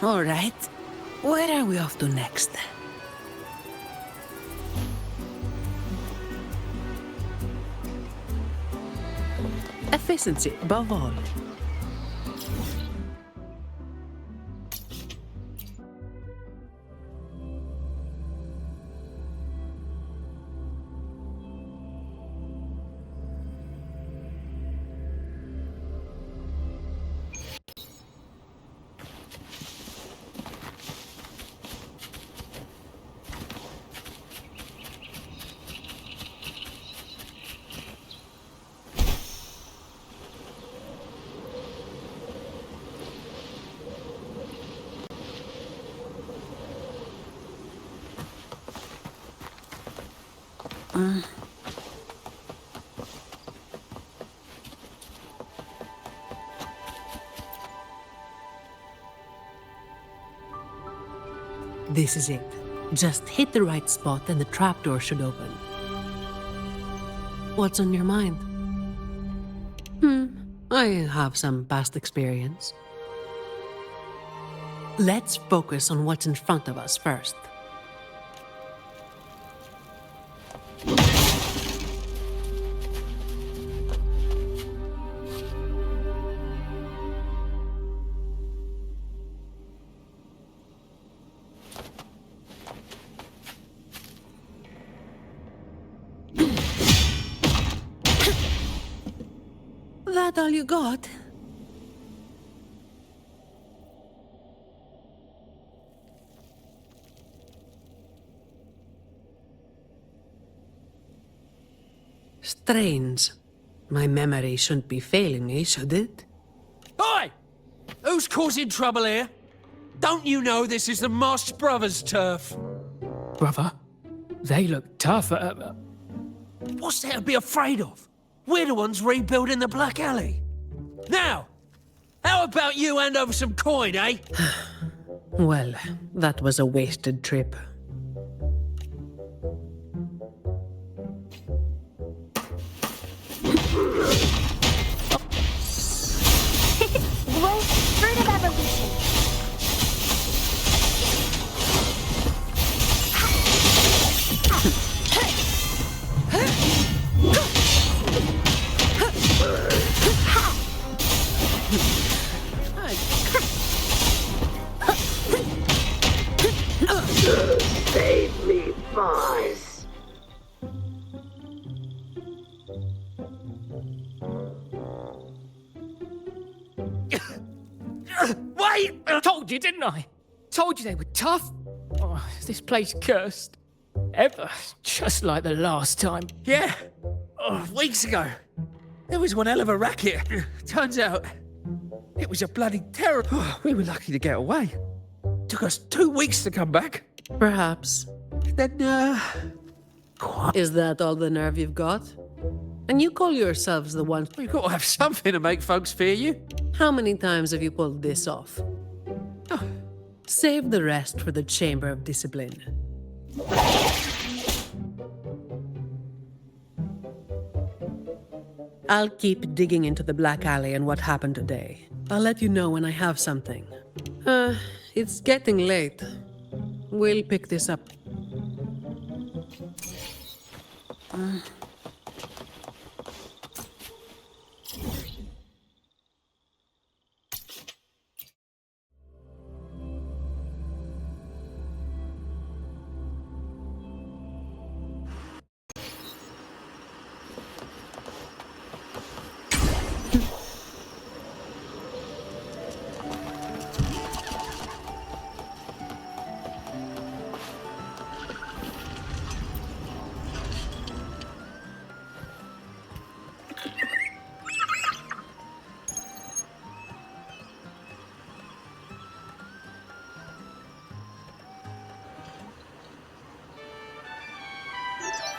All right. Where are we off to next? Efficiency above all. This is it. Just hit the right spot and the trapdoor should open. What's on your mind? I have some past experience. Let's focus on what's in front of us first. That all you got? Strange. My memory shouldn't be failing me, should it? Oi! Who's causing trouble here? Don't you know this is the Moss Brothers' turf? Brother, they look tough. What's there to be afraid of? We're the ones rebuilding the Black Alley. Now, how about you hand over some coin, eh? Well, that was a wasted trip. Growth, fruit of evolution. Save me, boys. Wait! Told you, didn't I? Told you they were tough. Oh, this place cursed. Ever, just like the last time. Yeah, weeks ago. There was one hell of a racket. Turns out, it was a bloody terror. We were lucky to get away. Took us 2 weeks to come back. Perhaps. Then, Is that all the nerve you've got? And you call yourselves the ones... you've got to have something to make folks fear you. How many times have you pulled this off? Save the rest for the Chamber of Discipline. I'll keep digging into the Black Alley and what happened today. I'll let you know when I have something. It's getting late. We'll pick this up.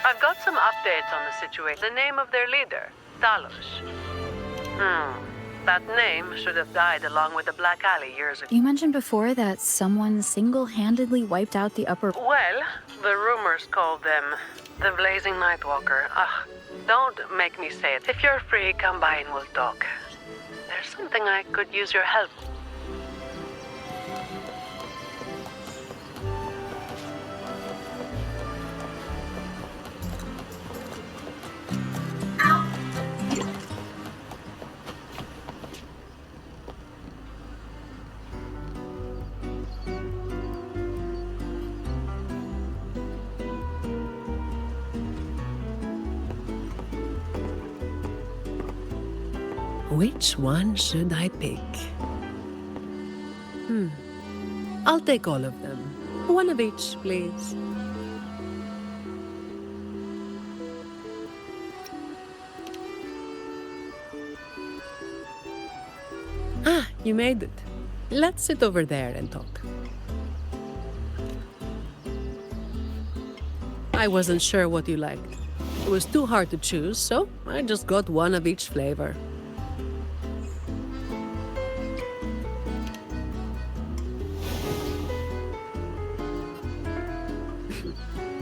I've got some updates on the situation. The name of their leader, Talos. That name should have died along with the Black Alley years ago. You mentioned before that someone single-handedly wiped out the upper... Well, the rumors called them the Blazing Nightwalker. Don't make me say it. If you're free, come by and we'll talk. There's something I could use your help. Which one should I pick? I'll take all of them. One of each, please. Ah, you made it. Let's sit over there and talk. I wasn't sure what you liked. It was too hard to choose, so I just got one of each flavor.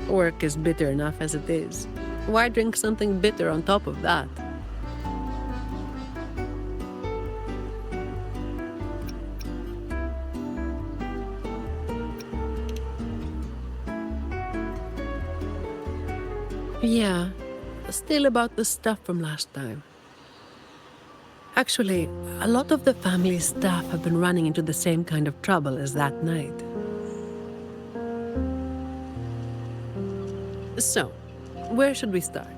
Work is bitter enough as it is. Why drink something bitter on top of that? Yeah, still about the stuff from last time. Actually, a lot of the family's staff have been running into the same kind of trouble as that night. So, where should we start?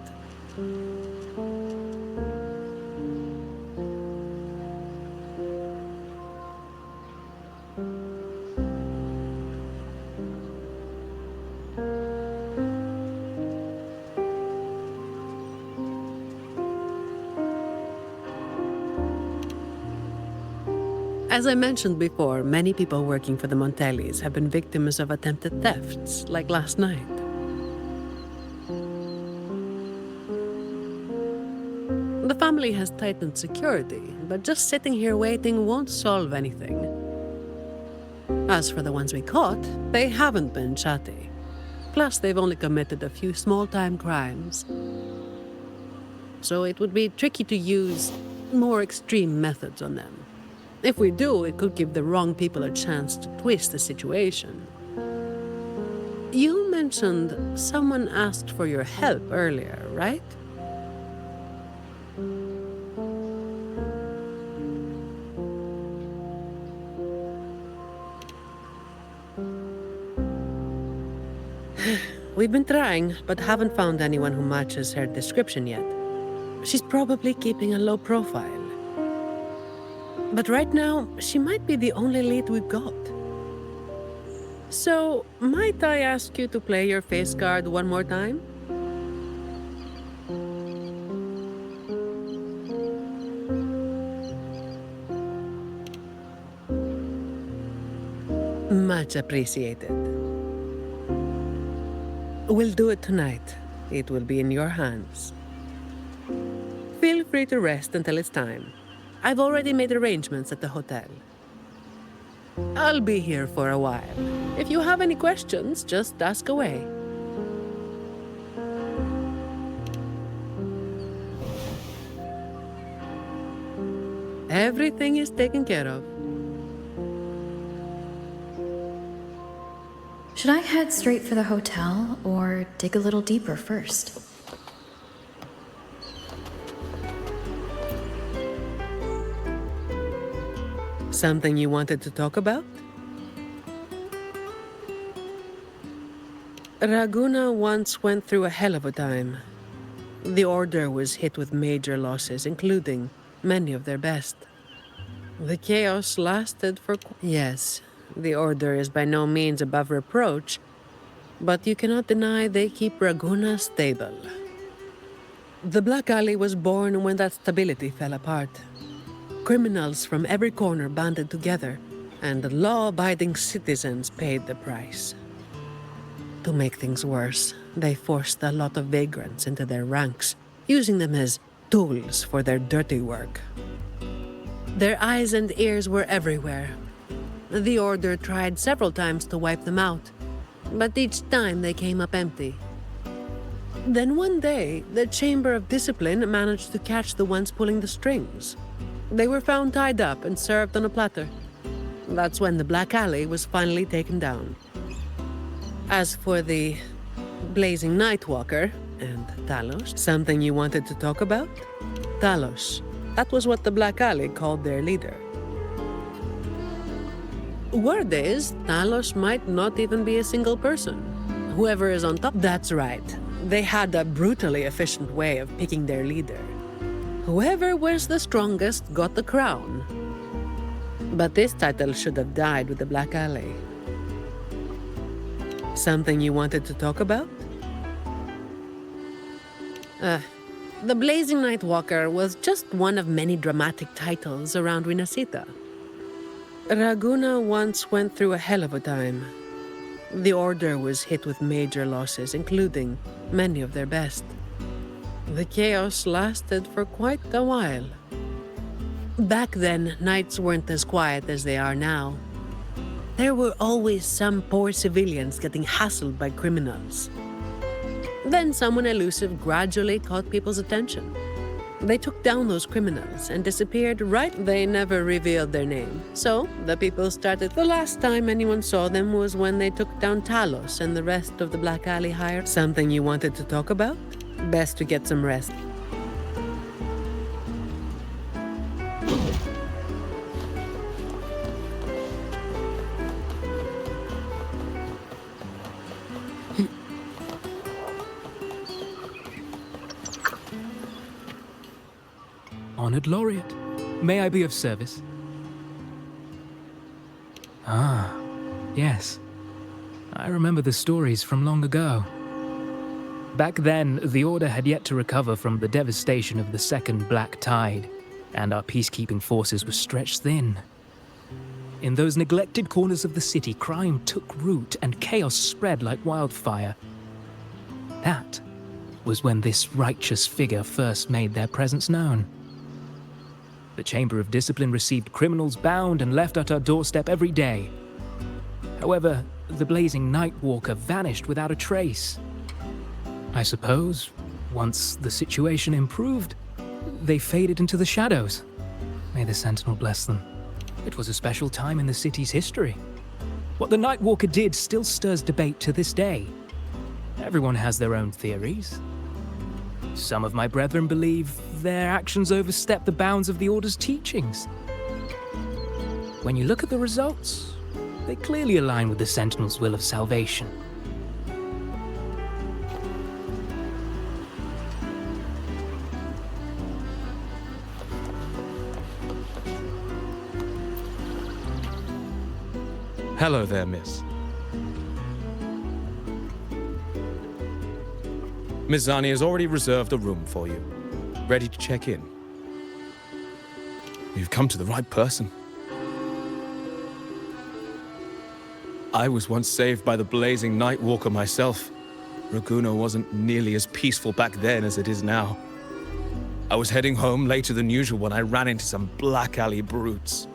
As I mentioned before, many people working for the Montellis have been victims of attempted thefts, like last night. The family has tightened security, but just sitting here waiting won't solve anything. As for the ones we caught, they haven't been chatty. Plus, they've only committed a few small-time crimes. So it would be tricky to use more extreme methods on them. If we do, it could give the wrong people a chance to twist the situation. You mentioned someone asked for your help earlier, right? We've been trying, but haven't found anyone who matches her description yet. She's probably keeping a low profile. But right now, she might be the only lead we've got. So, might I ask you to play your face card one more time? Much appreciated. We'll do it tonight. It will be in your hands. Feel free to rest until it's time. I've already made arrangements at the hotel. I'll be here for a while. If you have any questions, just ask away. Everything is taken care of. Should I head straight for the hotel or dig a little deeper first? Something you wanted to talk about? Raguna once went through a hell of a time. The Order was hit with major losses, including many of their best. The chaos lasted for... Yes, the Order is by no means above reproach, but you cannot deny they keep Raguna stable. The Black Alley was born when that stability fell apart. Criminals from every corner banded together, and law-abiding citizens paid the price. To make things worse, they forced a lot of vagrants into their ranks, using them as tools for their dirty work. Their eyes and ears were everywhere. The Order tried several times to wipe them out, but each time they came up empty. Then one day, the Chamber of Discipline managed to catch the ones pulling the strings. They were found tied up and served on a platter. That's when the Black Alley was finally taken down. As for the Blazing Nightwalker and Talos, something you wanted to talk about? Talos. That was what the Black Alley called their leader. Word is, Talos might not even be a single person. Whoever is on top... That's right. They had a brutally efficient way of picking their leader. Whoever was the strongest got the crown. But this title should have died with the Black Alley. Something you wanted to talk about? The Blazing Nightwalker was just one of many dramatic titles around Winasita. Raguna once went through a hell of a time. The Order was hit with major losses, including many of their best. The chaos lasted for quite a while. Back then, nights weren't as quiet as they are now. There were always some poor civilians getting hassled by criminals. Then someone elusive gradually caught people's attention. They took down those criminals and disappeared right. They never revealed their name. So the people started. The last time anyone saw them was when they took down Talos and the rest of the Black Alley hired. Something you wanted to talk about? Best to get some rest. Honored Laureate, may I be of service? Ah, yes. I remember the stories from long ago. Back then, the Order had yet to recover from the devastation of the Second Black Tide, and our peacekeeping forces were stretched thin. In those neglected corners of the city, crime took root and chaos spread like wildfire. That was when this righteous figure first made their presence known. The Chamber of Discipline received criminals bound and left at our doorstep every day. However, the Blazing Nightwalker vanished without a trace. I suppose, once the situation improved, they faded into the shadows. May the Sentinel bless them. It was a special time in the city's history. What the Nightwalker did still stirs debate to this day. Everyone has their own theories. Some of my brethren believe their actions overstep the bounds of the Order's teachings. When you look at the results, they clearly align with the Sentinel's will of salvation. Hello there, miss. Miss Zani has already reserved a room for you. Ready to check in. You've come to the right person. I was once saved by the Blazing Nightwalker myself. Raguna wasn't nearly as peaceful back then as it is now. I was heading home later than usual when I ran into some Black Alley brutes.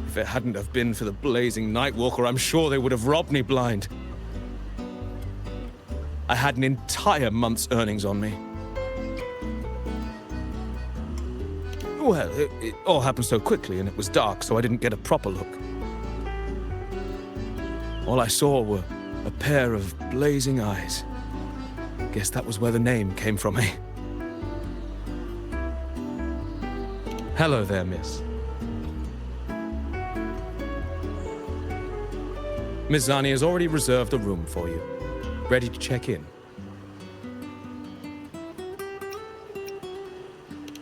If it hadn't have been for the Blazing Nightwalker, I'm sure they would have robbed me blind. I had an entire month's earnings on me. Well, it all happened so quickly and it was dark, so I didn't get a proper look. All I saw were a pair of blazing eyes. Guess that was where the name came from, eh? Hello there, miss. Miss Zani has already reserved a room for you. Ready to check in.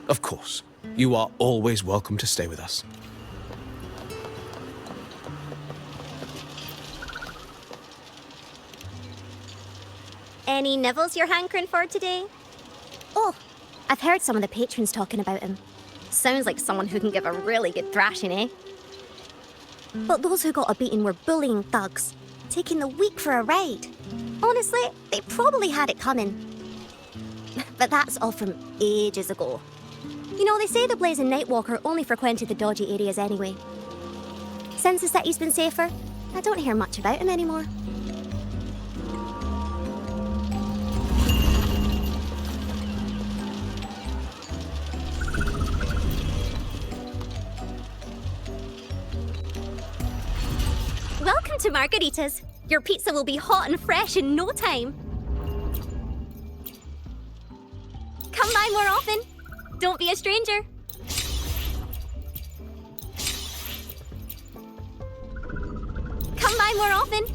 Of course, you are always welcome to stay with us. Any nibbles you're hankering for today? Oh, I've heard some of the patrons talking about him. Sounds like someone who can give a really good thrashing, eh? But those who got a beating were bullying thugs, taking the weak for a ride. Honestly, they probably had it coming. But that's all from ages ago. You know, they say the Blazing Nightwalker only frequented the dodgy areas anyway. Since the city's been safer, I don't hear much about him anymore. Welcome to Margaritas. Your pizza will be hot and fresh in no time. Come by more often. Don't be a stranger. Come by more often.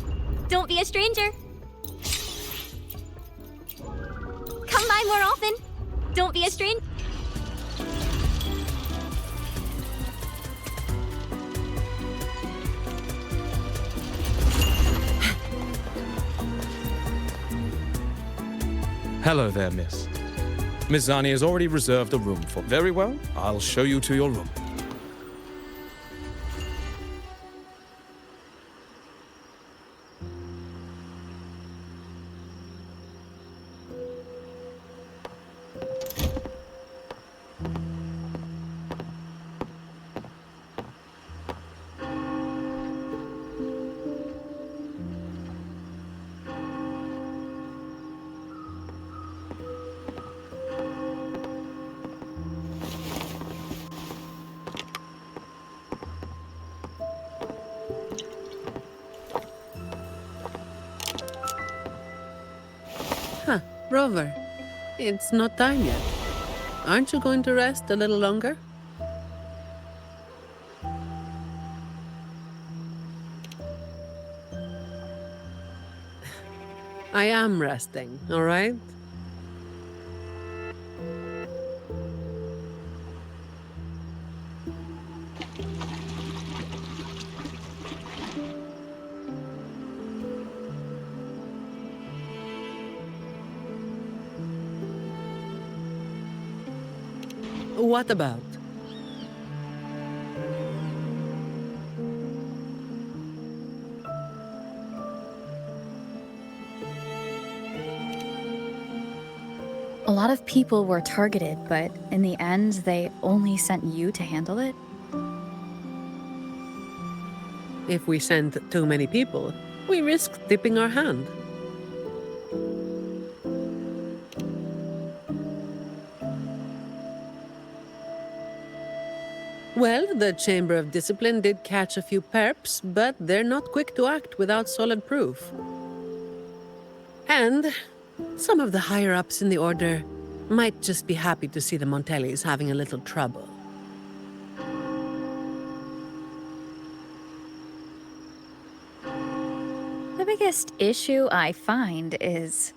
Don't be a stranger. Come by more often. Don't be a stranger. Hello there, miss. Miss Zani has already reserved a room for... Very well, I'll show you to your room. Huh, Rover. It's not time yet. Aren't you going to rest a little longer? I am resting, all right? What about? A lot of people were targeted, but in the end, they only sent you to handle it? If we send too many people, we risk tipping our hand. Well, the Chamber of Discipline did catch a few perps, but they're not quick to act without solid proof. And some of the higher-ups in the Order might just be happy to see the Montellis having a little trouble. The biggest issue I find is...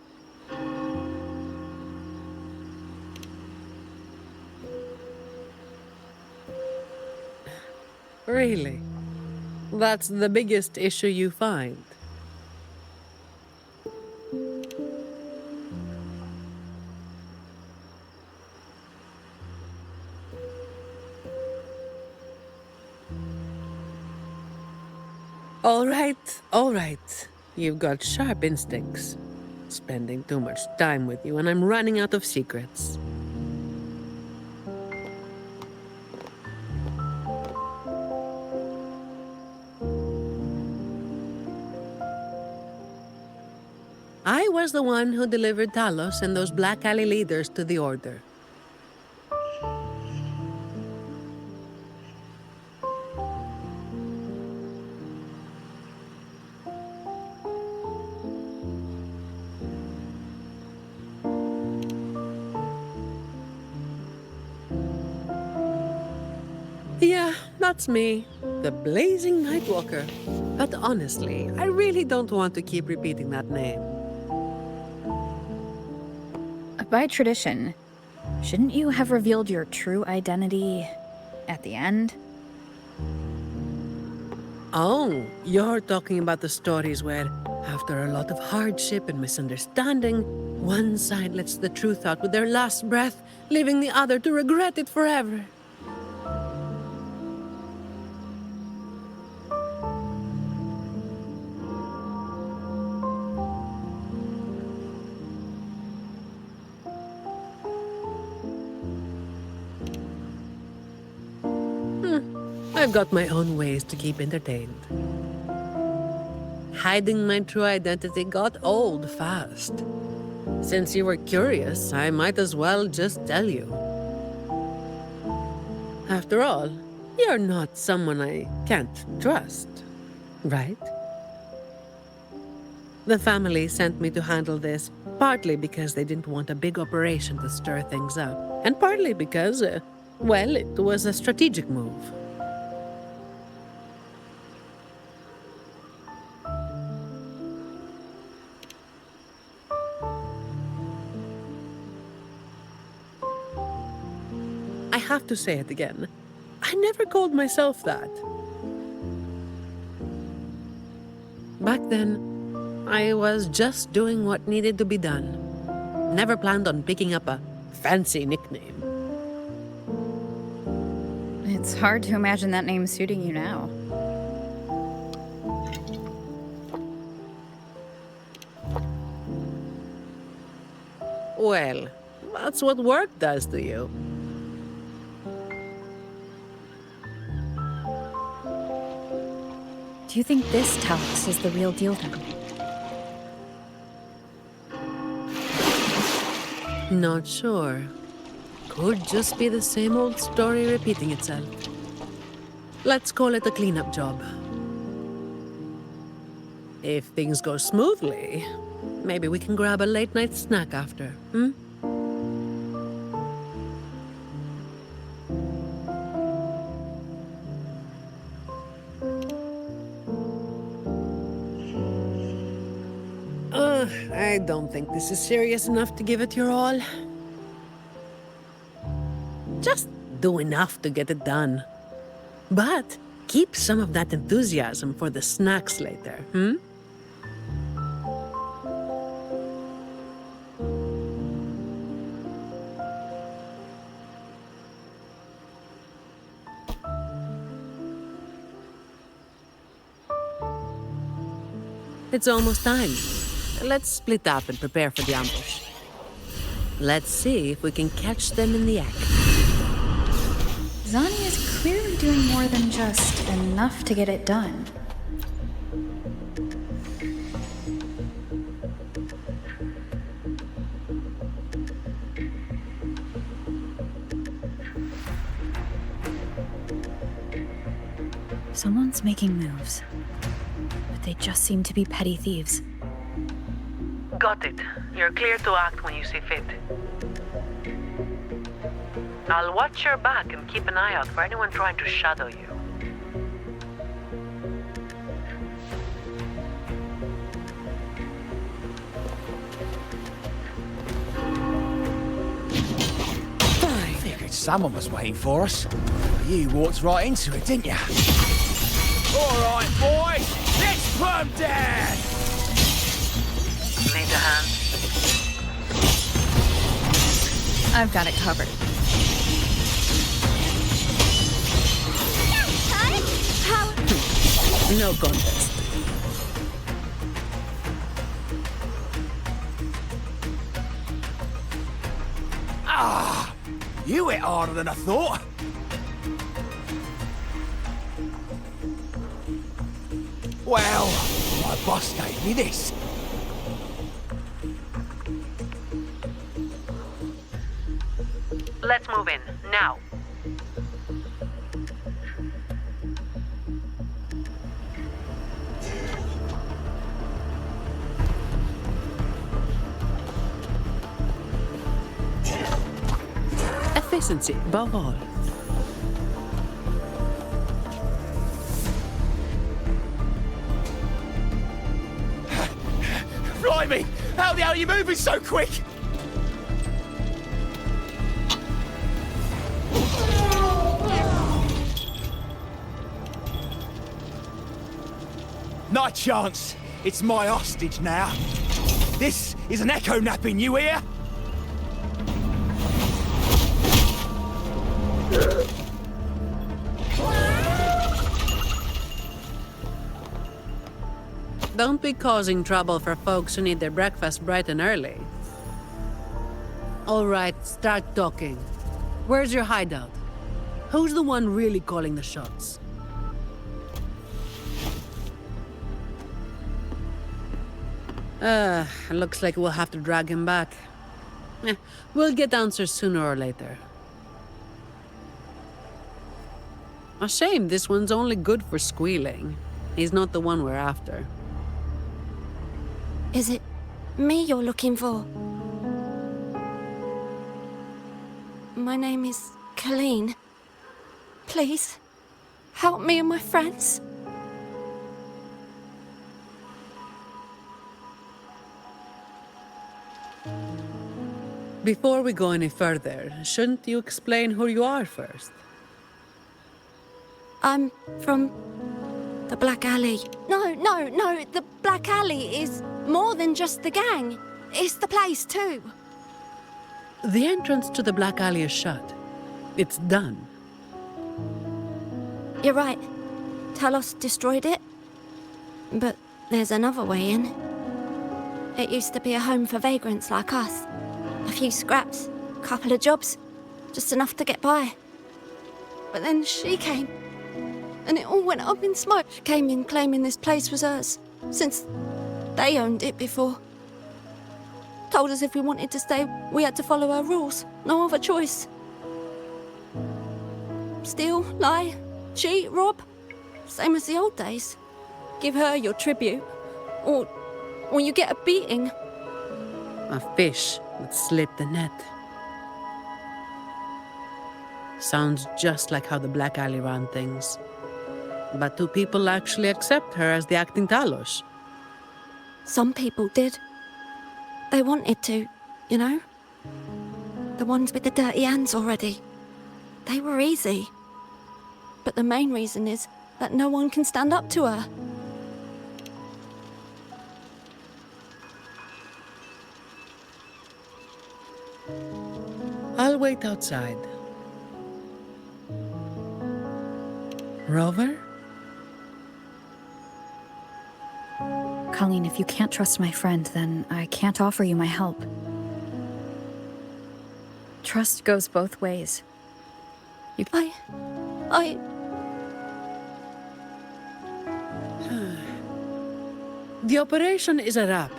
Really? That's the biggest issue you find? All right. You've got sharp instincts. Spending too much time with you, and I'm running out of secrets. I was the one who delivered Talos and those Black Alley leaders to the Order. Yeah, that's me. The Blazing Nightwalker. But honestly, I really don't want to keep repeating that name. By tradition, shouldn't you have revealed your true identity at the end? Oh, you're talking about the stories where, after a lot of hardship and misunderstanding, one side lets the truth out with their last breath, leaving the other to regret it forever. I've got my own ways to keep entertained. Hiding my true identity got old fast. Since you were curious, I might as well just tell you. After all, you're not someone I can't trust, right? The family sent me to handle this, partly because they didn't want a big operation to stir things up, and partly because, well, it was a strategic move. have to say it again. I never called myself that. Back then, I was just doing what needed to be done. Never planned on picking up a fancy nickname. It's hard to imagine that name suiting you now. Well, that's what work does to you. Do you think this Talos is the real deal then? Not sure. Could just be the same old story repeating itself. Let's call it a cleanup job. If things go smoothly, maybe we can grab a late night snack after, hmm? I don't think this is serious enough to give it your all. Just do enough to get it done. But keep some of that enthusiasm for the snacks later, hmm? It's almost time. Let's split up and prepare for the ambush. Let's see if we can catch them in the act. Zani is clearly doing more than just enough to get it done. Someone's making moves, but they just seem to be petty thieves. Got it. You're clear to act when you see fit. I'll watch your back and keep an eye out for anyone trying to shadow you. I figured someone was waiting for us. You walked right into it, didn't you? All right, boys, let's put 'em down! Need a hand? I've got it covered. No contest. You hit harder than I thought. Well, my boss gave me this. Let's move in, now. Efficiency, above all. Blimey! How the hell are you moving so quick? Not a chance. It's my hostage now. This is an echo napping, you hear? Don't be causing trouble for folks who need their breakfast bright and early. All right, start talking. Where's your hideout? Who's the one really calling the shots? Looks like we'll have to drag him back. We'll get answers sooner or later. A shame this one's only good for squealing. He's not the one we're after. Is it me you're looking for? My name is Colleen. Please, help me and my friends. Before we go any further, shouldn't you explain who you are first? I'm from the Black Alley. No, the Black Alley is more than just the gang. It's the place too. The entrance to the Black Alley is shut. It's done. You're right. Talos destroyed it. But there's another way in. It used to be a home for vagrants like us. A few scraps, couple of jobs, just enough to get by. But then she came, and it all went up in smoke. She came in claiming this place was hers, since they owned it before. Told us if we wanted to stay, we had to follow her rules. No other choice. Steal, lie, cheat, rob. Same as the old days. Give her your tribute, or you get a beating. A fish would slip the net. Sounds just like how the Black Alley ran things. But do people actually accept her as the acting Talos? Some people did. They wanted to, you know? The ones with the dirty hands already. They were easy. But the main reason is that no one can stand up to her. I'll wait outside. Rover? Colleen, if you can't trust my friend, then I can't offer you my help. Trust goes both ways. The operation is a wrap.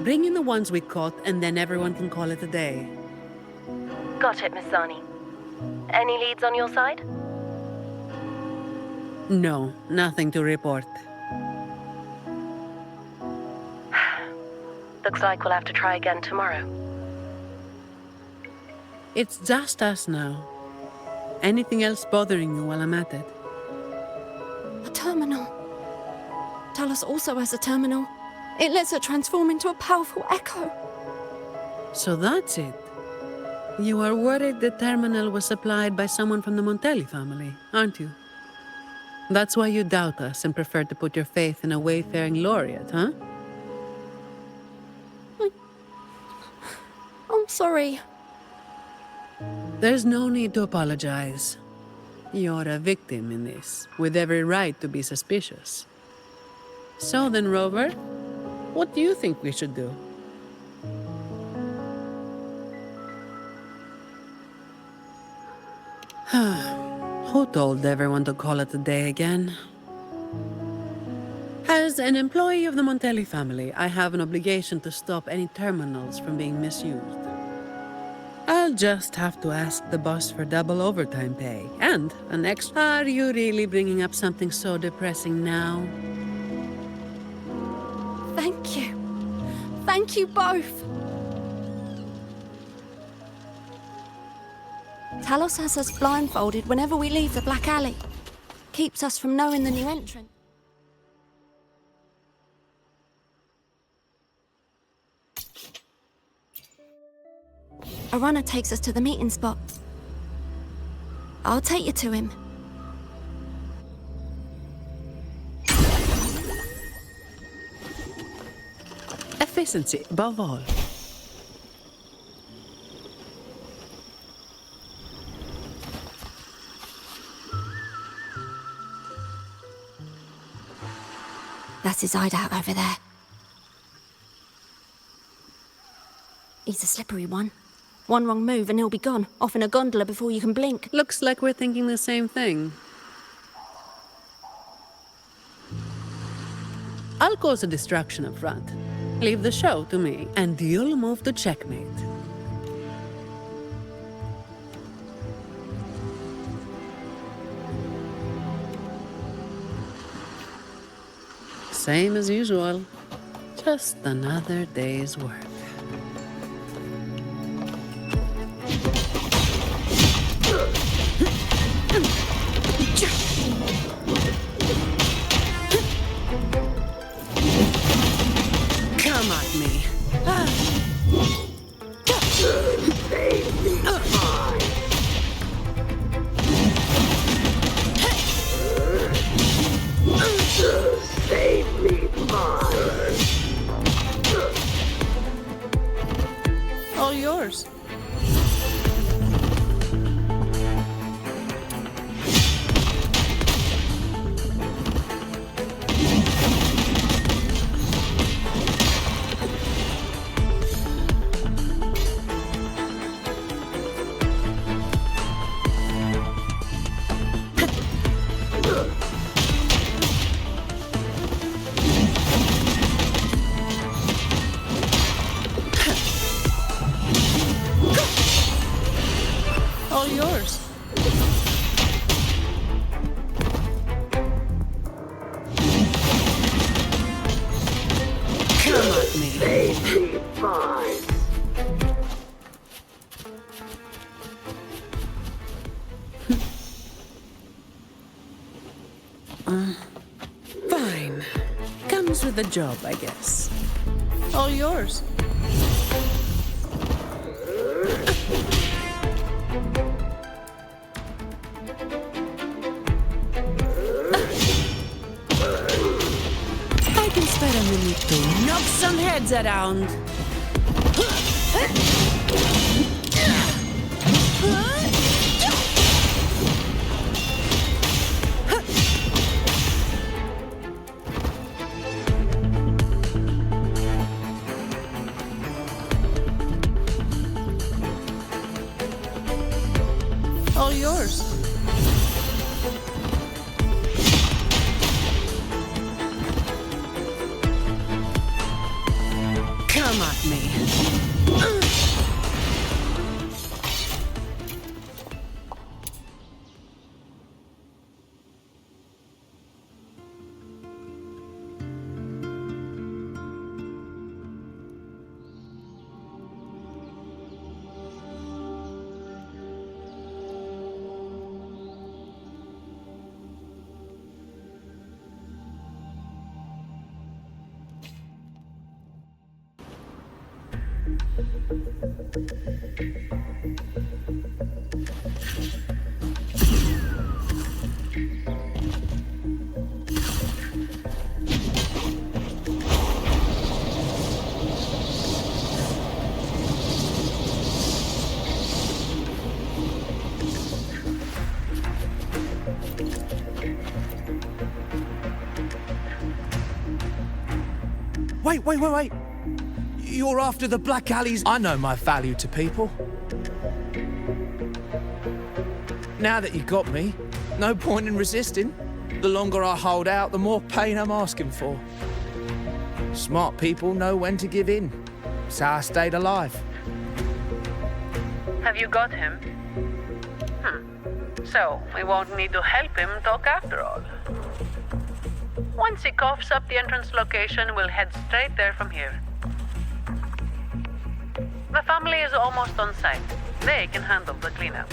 Bring in the ones we caught, and then everyone can call it a day. Got it, Miss Zani. Any leads on your side? No, nothing to report. Looks like we'll have to try again tomorrow. It's just us now. Anything else bothering you while I'm at it? A terminal. Talos also has a terminal. It lets her transform into a powerful echo. So that's it. You are worried the terminal was supplied by someone from the Montelli family, aren't you? That's why you doubt us and prefer to put your faith in a wayfaring laureate, huh? I'm sorry. There's no need to apologize. You're a victim in this, with every right to be suspicious. So then, Rover, what do you think we should do? Who told everyone to call it a day again? As an employee of the Montelli family, I have an obligation to stop any terminals from being misused. I'll just have to ask the boss for double overtime pay and an extra. Are you really bringing up something so depressing now? Thank you. Thank you both. Talos has us blindfolded whenever we leave the Black Alley. Keeps us from knowing the new entrant. A runner takes us to the meeting spot. I'll take you to him. Efficiency, above all. That's his hideout over there. He's a slippery one. One wrong move and he'll be gone, off in a gondola before you can blink. Looks like we're thinking the same thing. I'll cause a distraction up front. Leave the show to me, and you'll move to checkmate. Same as usual. Just another day's work. Come at me. Fine. Comes with the job, I guess. All yours. I can spare a minute to knock some heads around. All yours. Come at me. Wait. You're after the Black Alleys. I know my value to people. Now that you got me, no point in resisting. The longer I hold out, the more pain I'm asking for. Smart people know when to give in. It's how I stayed alive. Have you got him? So, we won't need to help him talk after all. Once he coughs up the entrance location, we'll head straight there from here. The family is almost on site. They can handle the cleanup.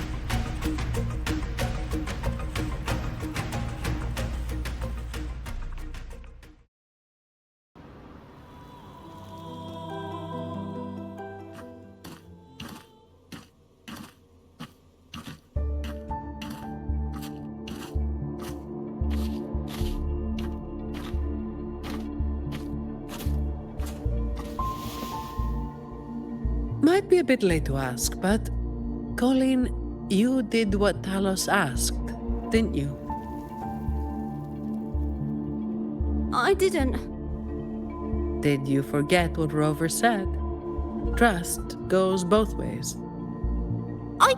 Might be a bit late to ask, but Colleen, you did what Talos asked, didn't you? I didn't. Did you forget what Rover said? Trust goes both ways. I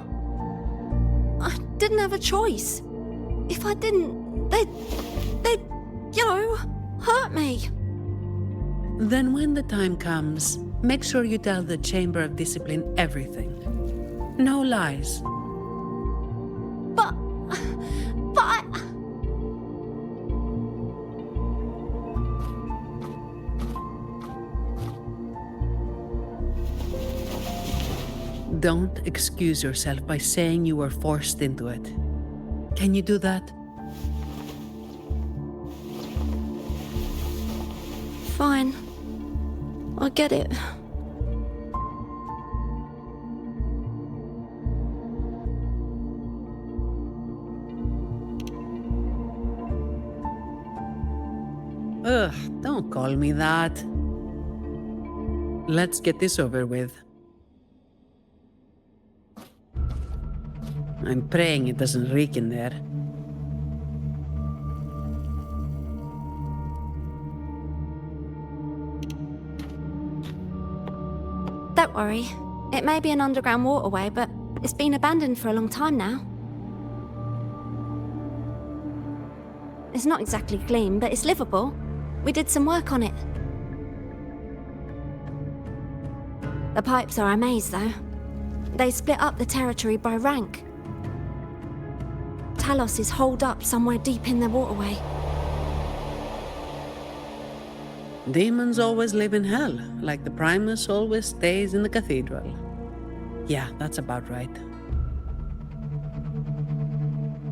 didn't have a choice. If I didn't, they'd, hurt me. Then when the time comes, make sure you tell the Chamber of Discipline everything. No lies. But I... Don't excuse yourself by saying you were forced into it. Can you do that? Fine. I get it. Ugh, don't call me that. Let's get this over with. I'm praying it doesn't reek in there. Don't worry. It may be an underground waterway, but it's been abandoned for a long time now. It's not exactly clean, but it's livable. We did some work on it. The pipes are a maze, though. They split up the territory by rank. Talos is holed up somewhere deep in the waterway. Demons always live in hell, like the Primus always stays in the cathedral. Yeah, that's about right.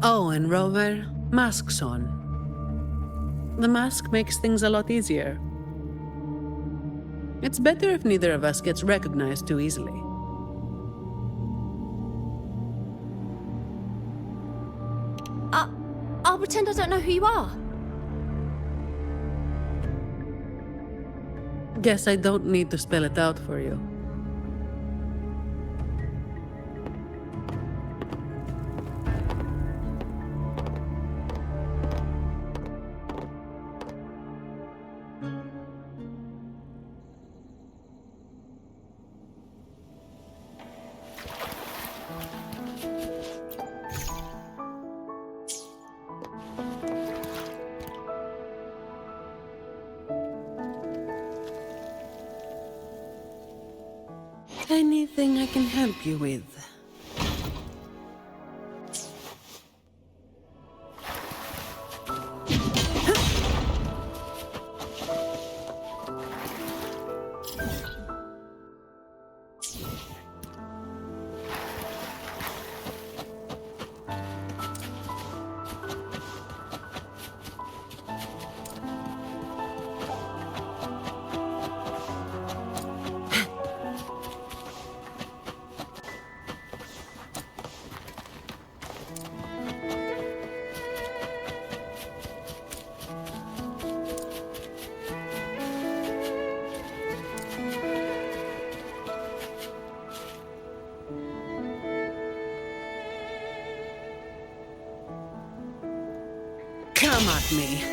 Oh, and Rover, masks on. The mask makes things a lot easier. It's better if neither of us gets recognized too easily. I'll pretend I don't know who you are. Guess I don't need to spell it out for you. Anything I can help you with? Come at me.